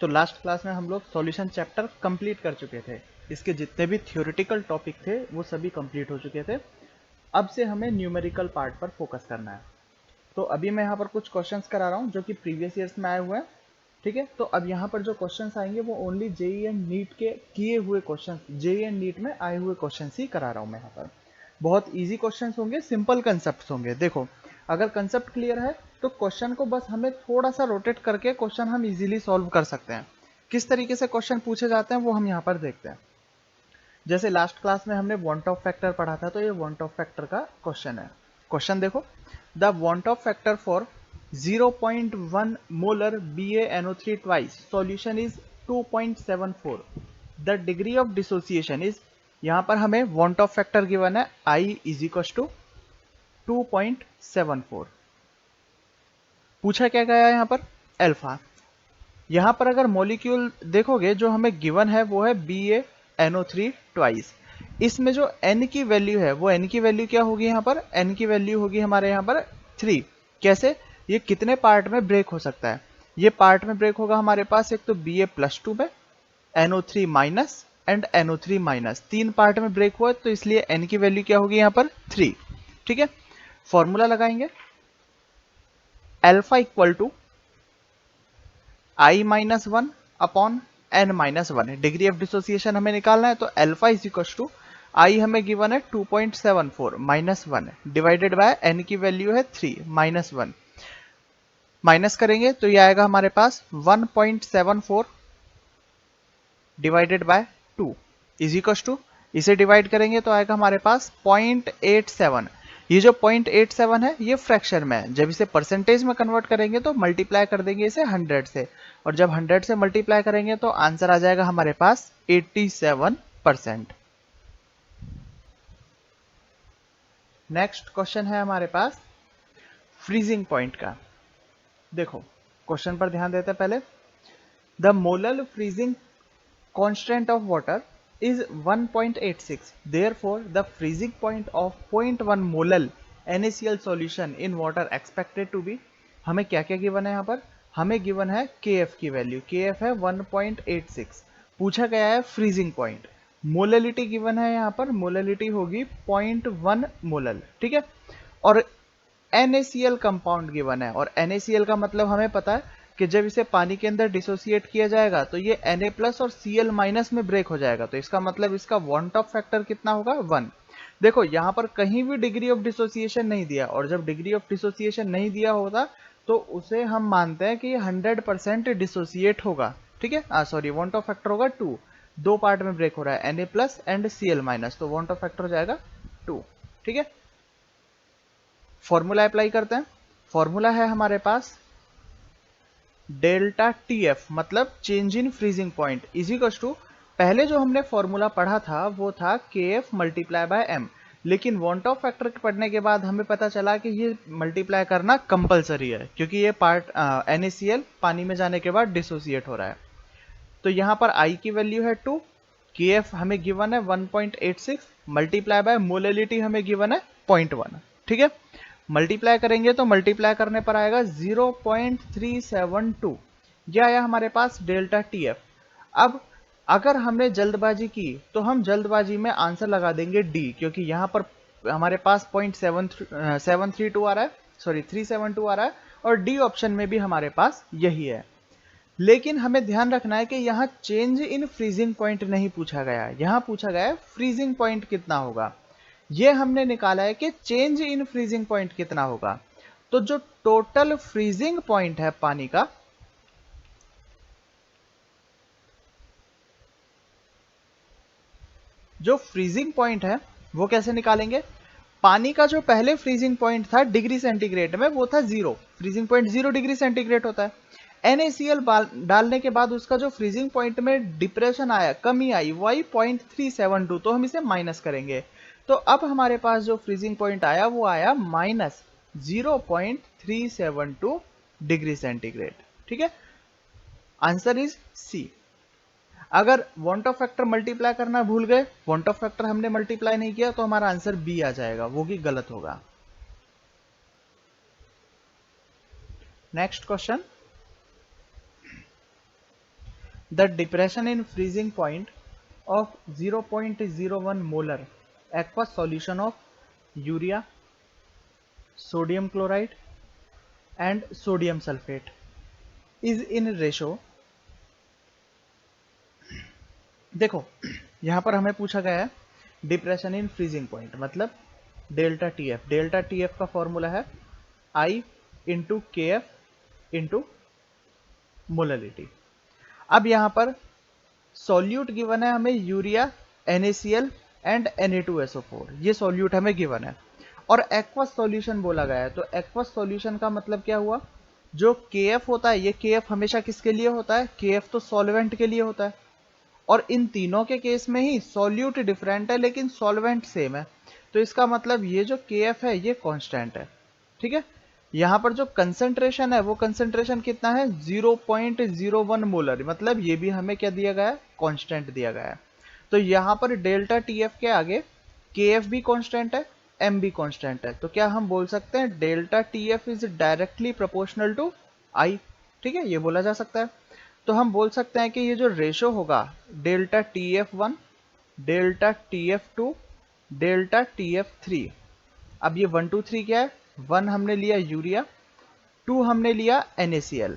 तो last class में हम लोग सॉल्यूशन चैप्टर कंप्लीट कर चुके थे। इसके जितने भी थ्योरेटिकल टॉपिक थे वो सभी कंप्लीट हो चुके थे। अब से हमें न्यूमेरिकल पार्ट पर फोकस करना है। तो अभी मैं यहाँ पर कुछ क्वेश्चंस करा रहा हूँ जो कि प्रीवियस ईयर्स में आए हुए हैं। ठीक है, तो अब यहाँ पर जो क्वेश्चंस आएंगे वो ओनली जेईई एंड नीट के किए हुए क्वेश्चंस, जेईई एंड नीट में आए हुए क्वेश्चंस ही करा रहा हूँ मैं यहाँ पर। बहुत इजी क्वेश्चंस होंगे, सिंपल कंसेप्ट होंगे। देखो, अगर कंसेप्ट क्लियर है तो क्वेश्चन को बस हमें थोड़ा सा रोटेट करके क्वेश्चन हम इजीली सॉल्व कर सकते हैं। किस तरीके से क्वेश्चन पूछे जाते हैं वो हम यहाँ पर देखते हैं। जैसे लास्ट क्लास में हमने वांट ऑफ फैक्टर पढ़ा था, तो ये वांट ऑफ फैक्टर का क्वेश्चन है। क्वेश्चन देखो, the want Hoff factor for 0.1 molar BaNO3 twice solution is 2.74. The degree of dissociation is, यहां पर हमें वांट ऑफ फैक्टर गिवन है I इज इक्वल टू 2.74। पूछा क्या गया है यहाँ पर? अल्फा। यहां पर अगर मॉलिक्यूल देखोगे जो हमें गिवन है वो है BaNO3 ट्वाइस। इसमें जो n की वैल्यू है वो n की वैल्यू क्या होगी? यहाँ पर n की वैल्यू होगी हमारे यहाँ पर 3। कैसे? ये कितने पार्ट में ब्रेक हो सकता है? ये पार्ट में ब्रेक होगा हमारे पास एक तो Ba+2 में, NO3 minus and NO3 minus, 3 part में ब्रेक हुआ है, तो इसलिए n की वैल्यू क्या होगी यहाँ पर 3। ठीक है, फॉर्मूला लगाएंगे alpha equal to I-1 upon n-1। Degree of dissociation हमें निकालना है, तो alpha is equal to I हमें गिवन है 2.74 -1 डिवाइडेड बाय n की वैल्यू है 3 -1। माइनस करेंगे तो ये आएगा हमारे पास 1.74 divided by 2 is equal to, इसे डिवाइड करेंगे तो आएगा हमारे पास 0.87। ये जो 0.87 है ये फ्रैक्शन में है। जब इसे परसेंटेज में कन्वर्ट करेंगे तो मल्टीप्लाई कर देंगे इसे 100 से, और जब 100 से मल्टीप्लाई करेंगे तो आंसर आ जाएगा हमारे पास 87%। नेक्स्ट क्वेश्चन है हमारे पास फ्रीजिंग पॉइंट का। देखो, क्वेश्चन पर ध्यान देते हैं पहले। The molar freezing constant of water is 1.86. Therefore, the freezing point of 0.1 molar NaCl solution in water expected to be, हमें क्या क्या गिवन है यहाँ पर? हमें गिवन है Kf की वैल्यू, Kf है 1.86। पूछा गया है फ्रीजिंग पॉइंट। मोललिटी गिवन है यहाँ पर, मोललिटी होगी 0.1 मोलर। ठीक है, और NaCl कंपाउंड गिवन है, और NaCl का मतलब हमें पता है कि जब इसे पानी के अंदर डिसोसिएट किया जाएगा तो ये Na+ और Cl- में ब्रेक हो जाएगा, तो इसका मतलब इसका वांट ऑफ फैक्टर कितना होगा? 1। देखो, यहाँ पर कहीं भी डिग्री ऑफ डिसोसिएशन नहीं दिया, और जब डिग्री ऑफ डिसोसिएशन नहीं दिया होता तो उसे हम मानते हैं कि ये 100% डिसोसिएट होगा। ठीक है, सॉरी, वांट ऑफ फैक्टर होगा 2। दो पार्ट में ब्रेक हो रहा है, Na+ एंड Cl-, तो वांट ऑफ फैक्टर हो जाएगा 2। ठीक है, फॉर्मूला अप्लाई करते हैं। फॉर्मूला है हमारे पास डेल्टा TF, मतलब change in freezing point, is equal to, पहले जो हमने फॉर्मूला पढ़ा था वो था KF मल्टीप्लाई बाय M, लेकिन वांट ऑफ फैक्टर पढ़ने के बाद हमें पता चला कि ये मल्टीप्लाई करना कंपलसरी है, क्योंकि ये पार्ट NaCl पानी में जाने के बाद डिसोसिएट हो रहा है। तो यहाँ पर I की वैल्यू है 2, KF हमें गिवन है 1.86, मल्टीप्लाई बाय मोललिटी हमें गिवन है 0.1। ठीक है, मल्टीप्लाई करेंगे तो मल्टीप्लाई करने पर आएगा 0.372। यह आया हमारे पास डेल्टा TF। अब अगर हमने जल्दबाजी की तो हम जल्दबाजी में आंसर लगा देंगे D, क्योंकि यहाँ पर हमारे पास 0.732 आ रहा है, सॉरी 372 आ रहा है, और D ऑप्शन में भी हमारे पास यही है। लेकिन हमें ध्यान रखना है कि यहाँ चेंज इन फ्रीजिंग पॉइंट नहीं पूछा गया, यहाँ पूछा गया है फ्रीजिंग पॉइंट कितना होगा। ये हमने निकाला है कि चेंज इन फ्रीजिंग पॉइंट कितना होगा। तो जो टोटल फ्रीजिंग पॉइंट है पानी का, जो फ्रीजिंग पॉइंट है वो कैसे निकालेंगे? पानी का जो पहले फ्रीजिंग पॉइंट था डिग्री सेंटीग्रेड में वो था 0, फ्रीजिंग पॉइंट 0 डिग्री सेंटीग्रेड होता है। NaCl डालने के बाद उसका जो फ्रीजिंग पॉइंट में डिप्रेशन आया, कमी आई, वो आई 0.372, तो हम इसे माइनस करेंगे। तो अब हमारे पास जो फ्रीजिंग पॉइंट आया वो आया -0.372 डिग्री सेंटीग्रेड। ठीक है, आंसर इज सी। अगर वांट ऑफ फैक्टर मल्टीप्लाई करना भूल गए, वांट ऑफ फैक्टर हमने मल्टीप्लाई नहीं किया, तो हमारा आंसर बी आ जाएगा, वो भी गलत होगा। Next question, the depression in freezing point of 0.01 molar aqueous solution of urea, sodium chloride and sodium sulfate is in ratio। देखो यहां पर हमें पूछा गया है डिप्रेशन इन फ्रीजिंग पॉइंट मतलब delta T F. Delta T F का formula है आई इंटू के एफ इंटू मोलरिटी। अब यहां पर सॉल्यूट गिवन है हमें यूरिया, NaCl एंड Na2SO4, ये सॉल्यूट हमें गिवन है और एक्वस सॉल्यूशन बोला गया है। तो एक्वस सॉल्यूशन का मतलब क्या हुआ, जो KF होता है, ये KF हमेशा किसके लिए होता है, KF तो सॉल्वेंट के लिए होता है और इन तीनों के केस में ही सॉल्यूट डिफरेंट है लेकिन सॉल्वेंट सेम है। तो इसका मतलब ये जो KF है ये कांस्टेंट है, ठीक है। यहां पर जो कंसंट्रेशन है वो कंसंट्रेशन कितना है 0.01 मोलर, मतलब ये भी हमें क्या दिया गया है, कांस्टेंट दिया गया है। तो यहां पर डेल्टा TF के आगे KF भी कांस्टेंट है, M भी कांस्टेंट है। तो क्या हम बोल सकते हैं delta TF is directly proportional to I, ठीक है, ये बोला जा सकता है। तो हम बोल सकते हैं कि ये जो रेशो होगा delta TF1, delta TF2, delta TF3। अब ये 1 2 3 क्या है, 1 हमने लिया यूरिया, 2 हमने लिया NaCl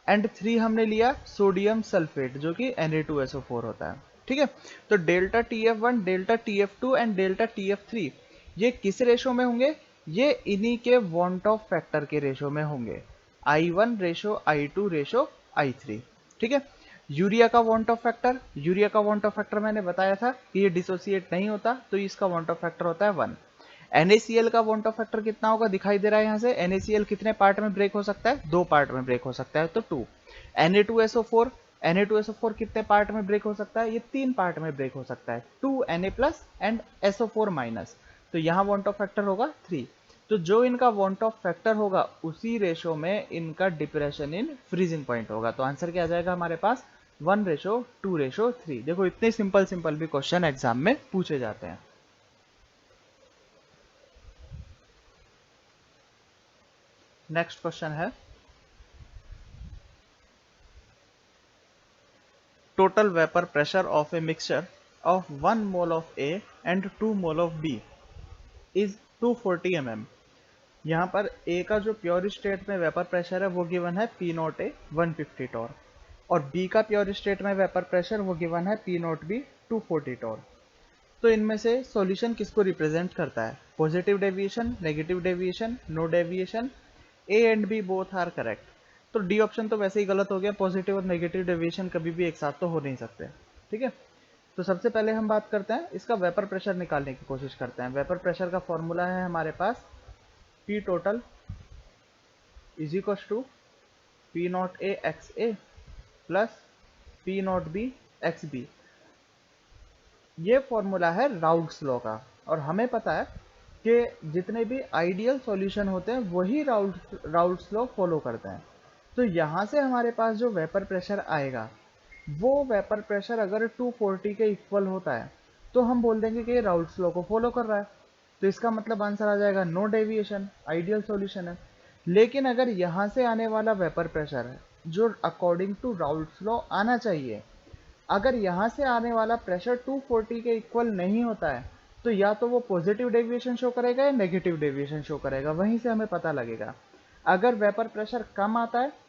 एंड 3 हमने लिया सोडियम सल्फेट जो कि Na2SO4 होता है, ठीक है। तो delta TF1, delta TF2 and delta TF3 ये किस रेशो में होंगे, ये इन्हीं के वॉन्ट ऑफ फैक्टर के रेशो में होंगे, I1 ratio I2 ratio I3, ठीक है। यूरिया का वॉन्ट ऑफ फैक्टर, यूरिया का वॉन्ट ऑफ फैक्टर मैंने बताया था कि ये डिसोसिएट नहीं होता तो इसका वॉन्ट ऑफ फैक्टर होता है 1। NaCl का वॉन्ट ऑफ फैक्टर कितना होगा, दिखाई दे रहा है यहाँ से, NaCl कितने पार्ट में ब्रेक हो सकता है, 2 पार्ट में ब्रेक हो सकता है, तो 2। Na2SO4, Na2SO4 कितने पार्ट में ब्रेक हो सकता है, ये 3 पार्ट में ब्रेक हो सकता है, 2 Na plus and SO4 minus. तो यहाँ वॉन्ट ऑफ फैक्टर होगा 3। तो जो इनका वॉन्ट ऑफ फैक्टर होगा उसी रेशो में इनका डिप्रेशन इन फ्रीजिंग पॉइंट होगा। तो आंसर क्या आ जाएगा हमारे पास 1:2:3। देखो इतने सिंपल सिंपल भी क्वेश्चन एग्जाम में पूछे जाते हैं। नेक्स्ट क्वेश्चन है total vapour pressure of a mixture of 1 mole of A and 2 mole of B is 240 mm। यहाँ पर A का जो प्योर स्टेट में वेपर प्रेशर है वो गिवन है P0A 150 टॉर और B का प्योर स्टेट में वेपर प्रेशर वो गिवन है P0B 240 टॉर। तो इनमें से सॉल्यूशन किसको रिप्रेजेंट करता है, positive deviation, negative deviation, no deviation, A and B both are correct. तो डी ऑप्शन तो वैसे ही गलत हो गया, पॉजिटिव और नेगेटिव डेविएशन कभी भी एक साथ तो हो नहीं सकते, ठीक है। तो सबसे पहले हम बात करते हैं इसका वेपर प्रेशर निकालने की कोशिश करते हैं। वेपर प्रेशर का फॉर्मूला है हमारे पास P total is equal to P0A XA plus P0B XB। ये फॉर्मूला है राउल्ट्स लॉ का और हमें पता है कि जितने भी आइडियल सॉल्यूशन होते हैं वही राउल्ट्स लॉ फॉलो करते हैं। तो यहाँ से हमारे पास जो वेपर प्रेशर आएगा वो वेपर प्रेशर अगर 240 के इक्वल होता है तो हम बोल देंगे कि ये राउल्ट्स लॉ को फॉलो कर रहा है। तो इसका मतलब आंसर आ जाएगा नो डेविएशन, आइडियल सॉल्यूशन है। लेकिन अगर यहाँ से आने वाला वेपर प्रेशर है जो अकॉर्डिंग टू राउल्ट्स लॉ आना चाहिए, अगर यहाँ से आने वाला प्रेशर 240 के इक्वल नहीं होता है तो या तो वो पॉजिटिव डेविएशन शो करेगा या नेगेटिव डेविएशन शो करेगा, वहीं से हमें पता लगेगा। अगर वेपर प्रेशर कम आता है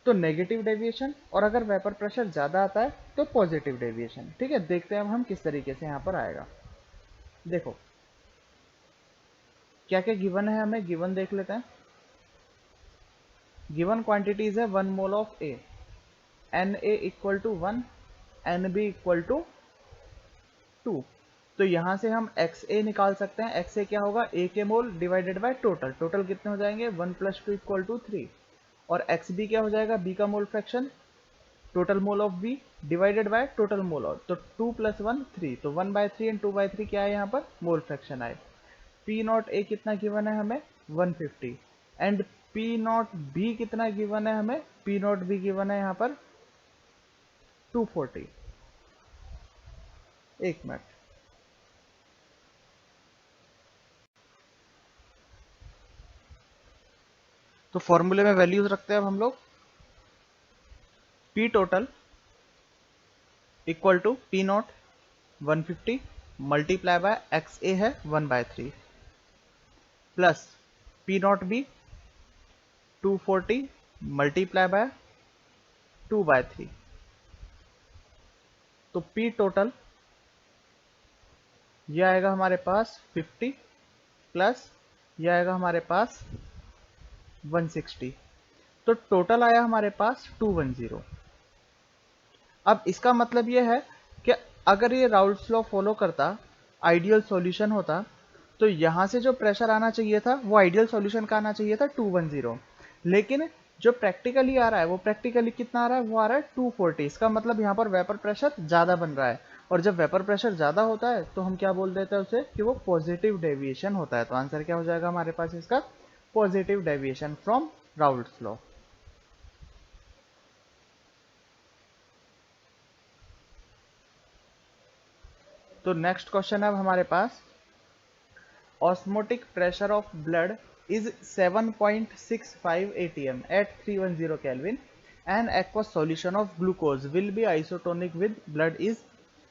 तो नेगेटिव डेविएशन और अगर वेपर प्रेशर ज़्यादा आता है तो पॉजिटिव डेविएशन, ठीक है। देखते हैं अब हम किस तरीके से यहाँ पर आएगा। देखो क्या क्या गिवन है, हमें गिवन देख लेते हैं। गिवन क्वांटिटीज है 1 mole of A, Na equal to 1, Nb equal to 2। तो यहां से हम XA निकाल सकते हैं। XA क्या होगा, A के मोल डिवाइडेड बाय टोटल, टोटल कितने हो जाएंगे 1 + 2 इक्वल टू 3। और XB क्या हो जाएगा, B का mole fraction total mole of B divided by total mole of, तो 2 + 1 3, तो 1/3 एंड 2/3 क्या है यहाँ पर मोल फ्रैक्शन आए। P0A कितना गिवन है हमें 150 एंड P0B कितना गिवन है हमें, P0B गिवन है यहाँ पर 240। एक मिनट, तो फॉर्मूले में वैल्यूज रखते हैं अब हम लोग। P total equal to P naught 150 multiply by X A है 1/3 plus P naught B 240 multiply by 2/3। तो पी टोटल ये आएगा हमारे पास 50 प्लस ये आएगा हमारे पास 160। तो टोटल आया हमारे पास 210। अब इसका मतलब ये है कि अगर ये राउल्ट्स लॉ फॉलो करता, आइडियल सॉल्यूशन होता, तो यहां से जो प्रेशर आना चाहिए था वो आइडियल सॉल्यूशन का आना चाहिए था 210। लेकिन जो प्रैक्टिकली आ रहा है वो प्रैक्टिकली कितना आ रहा है, वो आ रहा है 240। इसका मतलब यहाँ पर वेपर प्रेशर ज़्यादा बन रहा है, और जब वेपर प्रेशर ज़्यादा होता है तो हम क्या बोल देते हैं उसे कि वो पॉजिटिव डेविएशन होता है। तो आंसर क्या हो जाएगा हमारे पास इसका, positive deviation from Raoult's law. तो नेक्स्ट क्वेश्चन है अब हमारे पास, osmotic pressure of blood is 7.65 atm at 310 Kelvin. An aqueous solution of glucose will be isotonic with blood is,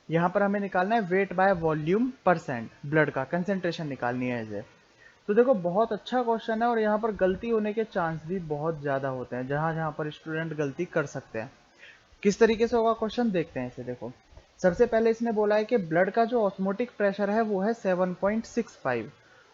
यहाँ पर हमें निकालना है wait by volume percent, blood का कंसेंट्रेशन निकालनी है इसे। तो देखो बहुत अच्छा क्वेश्चन है, और यहाँ पर गलती होने के चांस भी बहुत ज़्यादा होते हैं, जहाँ जहाँ पर स्टूडेंट गलती कर सकते हैं। किस तरीके से होगा क्वेश्चन, देखते हैं इसे। देखो सबसे पहले इसने बोला है कि ब्लड का जो ऑस्मोटिक प्रेशर है वो है 7.65,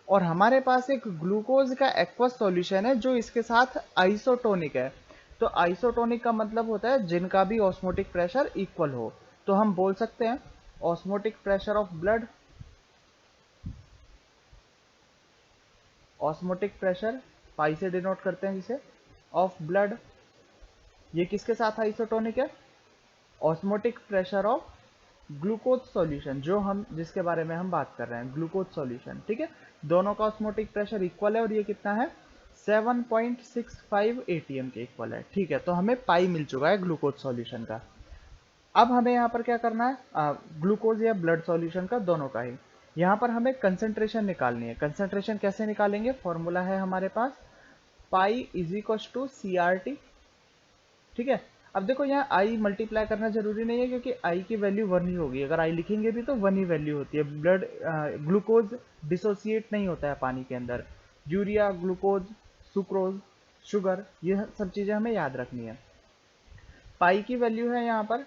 और हमारे पास एक ग्लूकोज का एक्वस सॉल्यूशन है जो इसके साथ आइसोटोनिक है। तो आइसोटोनिक का मतलब होता है जिनका भी ऑस्मोटिक प्रेशर इक्वल हो। तो हम बोल सकते हैं osmotic pressure of blood, osmotic pressure pi से डिनोट करते हैं जिसे, ऑफ ब्लड, ये किसके साथ आइसोटोनिक है, osmotic pressure of glucose solution, जो हम जिसके बारे में हम बात कर रहे हैं, ग्लूकोज सॉल्यूशन। ठीक है, दोनों का ऑस्मोटिक प्रेशर इक्वल है, और ये कितना है 7.65 एटीएम के इक्वल है। ठीक है, तो हमें पाई मिल चुका है ग्लूकोज सॉल्यूशन का। अब हमें यहाँ पर क्या करना है, ग्लूकोज या ब्लड सॉल्यूशन का, दोनों का ही। यहाँ पर हमें कंसेंट्रेशन निकालनी है। कंसेंट्रेशन कैसे निकालेंगे, फॉर्मूला है हमारे पास pi is equal to C R T. ठीक है, अब देखो यहाँ आई मल्टीप्लाई करना जरूरी नहीं है, क्योंकि आई की वैल्यू 1 ही होगी। अगर आई लिखेंगे भी तो 1 ही वैल्यू होती है। ब्लड ग्लूकोज डिसोसिएट नहीं होता है पानी के अंदर। यूरिया, ग्लूकोज, सुक्रोज, शुगर, ये सब चीजें हमें याद रखनी है। पाई की वैल्यू है यहाँ पर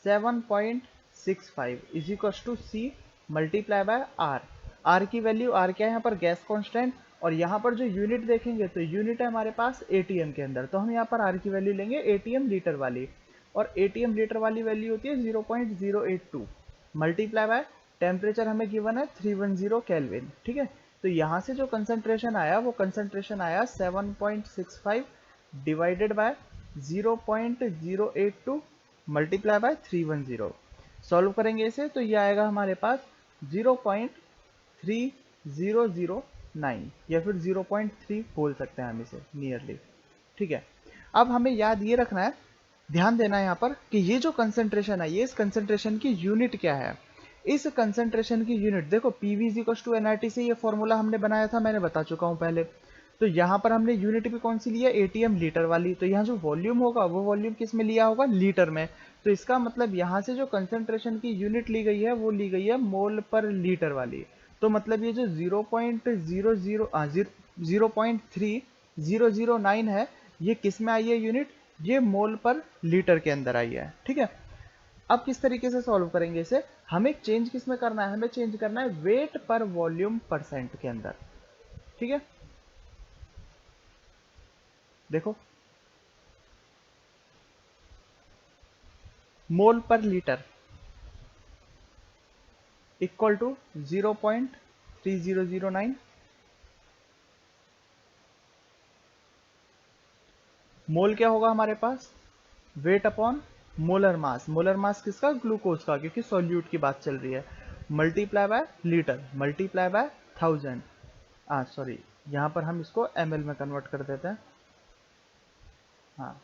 7.65 is equal to C multiply by R. R की वैल्यू, आर क्या है यहाँ पर, गैस कांस्टेंट, और यहाँ पर जो यूनिट देखेंगे तो यूनिट है हमारे पास एटीएम के अंदर। तो हम यहाँ पर आर की वैल्यू लेंगे एटीएम लीटर वाली, और एटीएम लीटर वाली वैल्यू होती है 0.082 मल्टीप्लाई बाय टेम्परेचर हमें गिवन है 310 केल्विन। ठीक है, तो यहाँ से जो कंसंट्रेशन आया वो कंसंट्रेशन आया 7.65 divided by 0.082 multiply by 310। Solve करेंगे इसे तो ये आएगा हमारे पास 0.3009, या फिर 0.3 बोल सकते हैं हम इसे नियरली। ठीक है, अब हमें याद ये रखना है, ध्यान देना है यहाँ पर कि ये जो कंसंट्रेशन है, ये इस कंसंट्रेशन की यूनिट क्या है। इस कंसंट्रेशन की यूनिट देखो, PV is equal to NRT से ये फॉर्मूला हमने बनाया था, मैंने बता चुका हूँ पहले। तो यहाँ पर हमने यूनिट भी कौन सी लिया, एटीएम लीटर वाली। तो यहाँ जो वॉल्यूम होगा वो वॉल्यूम किस में लिया होगा, लीटर में। तो इसका मतलब यहाँ से जो कंसंट्रेशन की यूनिट ली गई है वो ली गई है मोल पर लीटर वाली। तो मतलब ये जो 0.3009 है, ये किस में आई है यूनिट, ये मोल पर लीटर के अंदर आई है। ठीक है, अब किस तरीके से सॉल्व करेंगे इसे, हमें चेंज किस में करना है, हमें चेंज करना है वेट पर वॉल्यूम परसेंट के अंदर। ठीक है, देखो मोल पर लीटर इक्वल टू 0.3009, मोल क्या होगा हमारे पास, weight upon molar mass. Molar mass किसका, ग्लूकोज का, क्योंकि सॉल्यूट की बात चल रही है, multiply by litre multiply by 1000। Sorry, यहाँ पर हम इसको एमएल में कन्वर्ट कर देते हैं। हाँ,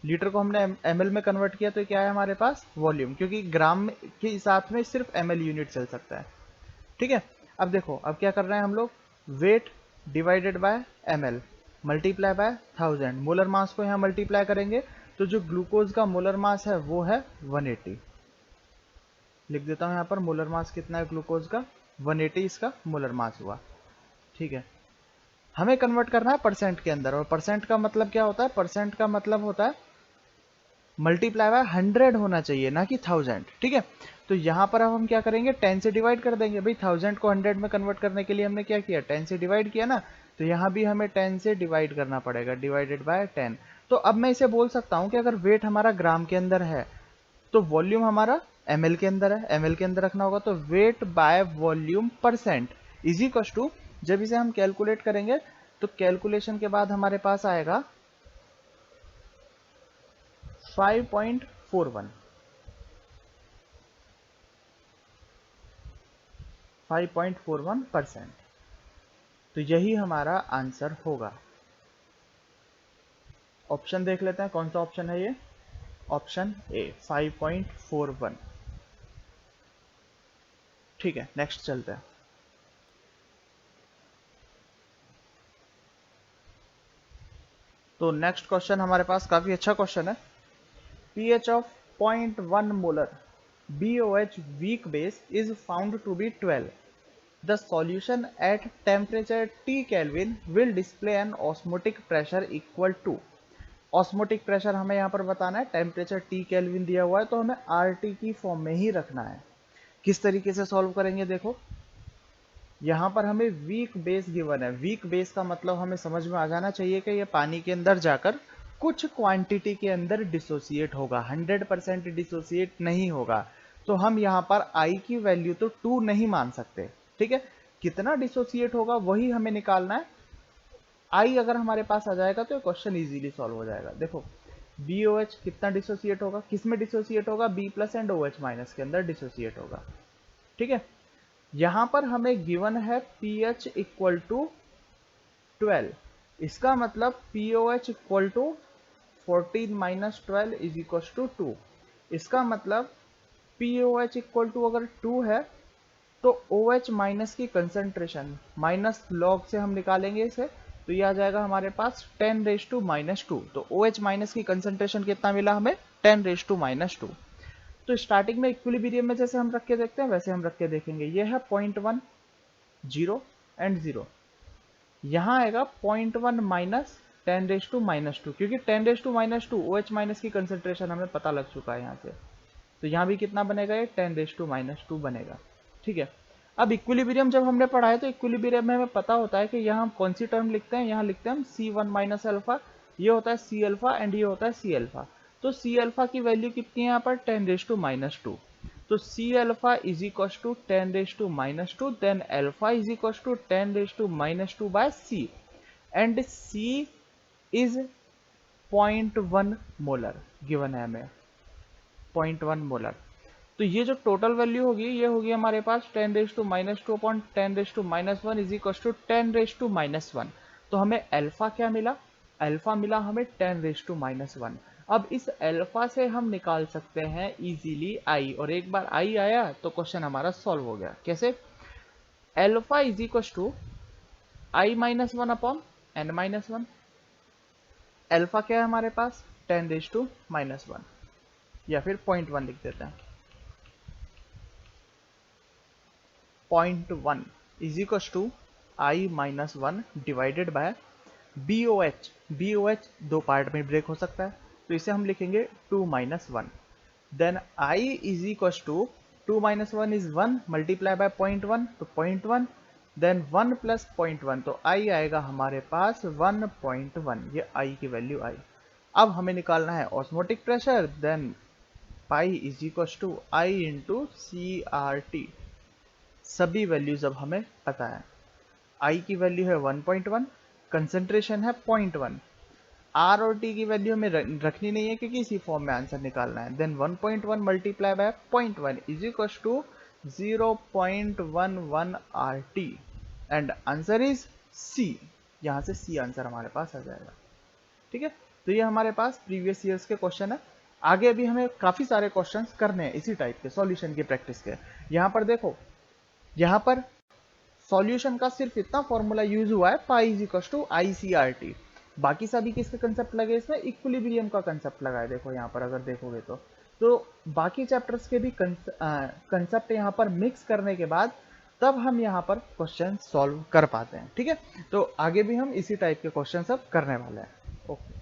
लीटर को हमने एमएल में कन्वर्ट किया तो क्या है हमारे पास, वॉल्यूम, क्योंकि ग्राम के साथ में सिर्फ एमएल यूनिट चल सकता है। ठीक है, अब देखो अब क्या कर रहे हैं हम लोग, weight divided by ML multiply by 1000, molar mass को यहाँ मल्टीप्लाई करेंगे तो जो ग्लूकोज का मोलर मास है वो है 180। लिख देता हूं यहां पर मोलर मास कितना है ग्लूकोज का, 180 इसका मोलर मास हुआ। ठीक है, हमें कन्वर्ट करना है परसेंट के अंदर, और परसेंट का मतलब क्या होता है, परसेंट का मतलब होता है मल्टीप्लाई बाय 100 होना चाहिए, ना कि 1000। ठीक है, तो यहां पर अब हम क्या करेंगे, 10 से डिवाइड कर देंगे। भाई 1000 को 100 में कन्वर्ट करने के लिए हमने क्या किया, 10 से डिवाइड किया ना, तो यहां भी हमें 10 से डिवाइड करना पड़ेगा, डिवाइडेड बाय 10। तो अब मैं इसे बोल सकता हूं कि अगर वेट हमारा ग्राम के अंदर है तो वॉल्यूम हमारा ml के अंदर है, ml के अंदर रखना होगा, तो weight by volume percent is equal to, जब इसे हम कैलकुलेट करेंगे तो कैलकुलेशन के बाद हमारे पास आएगा 5.41, 5.41%। तो यही हमारा आंसर होगा। ऑप्शन देख लेते हैं कौन सा ऑप्शन है ये, ऑप्शन ए 5.41। ठीक है, नेक्स्ट चलते हैं। तो नेक्स्ट क्वेश्चन हमारे पास काफी अच्छा क्वेश्चन है। pH of 0.1 molar BOH weak base is found to be 12. The solution at temperature T Kelvin will display an osmotic pressure equal to, osmotic pressure हमें यहाँ पर बताना है, टेम्परेचर T केल्विन दिया हुआ है तो हमें RT की फॉर्म में ही रखना है। किस तरीके से सॉल्व करेंगे, देखो यहाँ पर हमें वीक बेस गिवन है। वीक बेस का मतलब हमें समझ में आ जाना चाहिए कि ये पानी के अंदर जाकर कुछ क्वांटिटी के अंदर डिसोसिएट होगा, 100% डिसोसिएट नहीं होगा। तो हम यहाँ पर I की वैल्यू तो 2 नहीं मान सकते। ठीक है, कितना डिसोसिएट होगा वही हमें निकालना है। I अगर हमारे पास आ जाएगा तो क्वेश्चन इजीली सॉल्व हो जाएगा। देखो BOH कितना डिसोसिएट होगा, किस में डिसोसिएट होगा, B plus and OH minus के अंदर डिसोसिएट होगा। ठीक है, यहां पर हमें गिवन है pH इक्वल टू 12, इसका मतलब POH equal to 14 minus 12 is equal to 2। इसका मतलब POH इक्वल टू अगर 2 है तो OH माइनस की कंसंट्रेशन माइनस लॉग से हम निकालेंगे इसे, तो ये आ जाएगा हमारे पास 10⁻²। तो OH माइनस की कंसंट्रेशन कितना मिला हमें, 10⁻²। तो स्टार्टिंग में इक्विलिब्रियम में जैसे हम रख के देखते हैं वैसे हम रख के देखेंगे। ये है 0.1 0 एंड 0, यहाँ आएगा 0.1 माइनस 10⁻², क्योंकि 10⁻² OH माइनस की कंसंट्रेशन हमें पता लग चुका है यहाँ से, तो यहाँ भी कितना बनेगा, ये 10⁻² बनेगा। ठीक है, अब इक्विलिब्रियम जब हमने पढ़ा है तो इक्विलिब्रियम में हमें पता होता है कि यहाँ हम कौन सी टर्म लिखते हैं, यहाँ लिखते हैं हम C1 माइनस अल्फा, ये होता है C अल्फा एंड ये होता है C अल्फा। तो C अल्फा की वैल्यू कितनी है यहाँ पर, 10⁻²। तो C alpha is equal to 10⁻², then alpha is equal to 10⁻² by C, and C is 0.1 molar given है हमें, 0.1 मोलर। तो ये जो टोटल वैल्यू होगी ये होगी हमारे पास 10⁻² अपॉन 10⁻1 इज इक्वल टू 10⁻1। तो हमें अल्फा क्या मिला, अल्फा मिला हमें 10⁻1। अब इस अल्फा से हम निकाल सकते हैं इजीली आई, और एक बार आई आया तो क्वेश्चन हमारा सॉल्व हो गया। कैसे, alpha is equal to I-1 upon n-1। Alpha क्या है हमारे पास, 10⁻1, या फिर 0.1 लिख देते हैं। 0.1 is equal to I-1 divided by BOH। BOH दो पार्ट में ब्रेक हो सकता है, तो इसे हम लिखेंगे 2-1। Then I is equal to 2-1 is 1 multiply by 0.1, तो 0.1, देन 1 प्लस 0.1, तो I आएगा हमारे पास 1.1, ये I की वैल्यू आई। अब हमें निकालना है osmotic pressure, then pi is equal to I into CRT। सभी वैल्यूज अब हमें पता है। I की वैल्यू है 1.1, कंसंट्रेशन है 0.1, R और T की वैल्यू हमें रखनी नहीं है क्योंकि इसी फॉर्म में आंसर निकालना है। Then 1.1 multiply by 0.1 is equal to 0.11 RT, and answer is C। यहाँ से C आंसर हमारे पास आ जाएगा। ठीक है, तो ये हमारे पास प्रीवियस ईयर्स के क्वेश्चन है। आगे अभी हमें काफी सारे क्वेश्चंस करने हैं इसी टाइप के, सॉल्यूशन की प्रैक्टिस के। यहाँ पर देखो, यहाँ पर सॉल्यूशन का सिर्फ इतना फॉर्मूला यूज हुआ है, pi is equal to ICRT। बाकी सभी किसका कंसेप्ट लगे इसमें, इक्विलिब्रियम का कंसेप्ट लगा है। देखो यहाँ पर अगर देखोगे तो बाकी चैप्टर्स के भी कंसेप्ट यहाँ पर मिक्स करने के बाद तब हम यहाँ पर क्वेश्चन सॉल्व कर पाते हैं। ठीक है, तो आगे भी हम इसी टाइप के क्वेश्चन सब करने वाले हैं। ओके।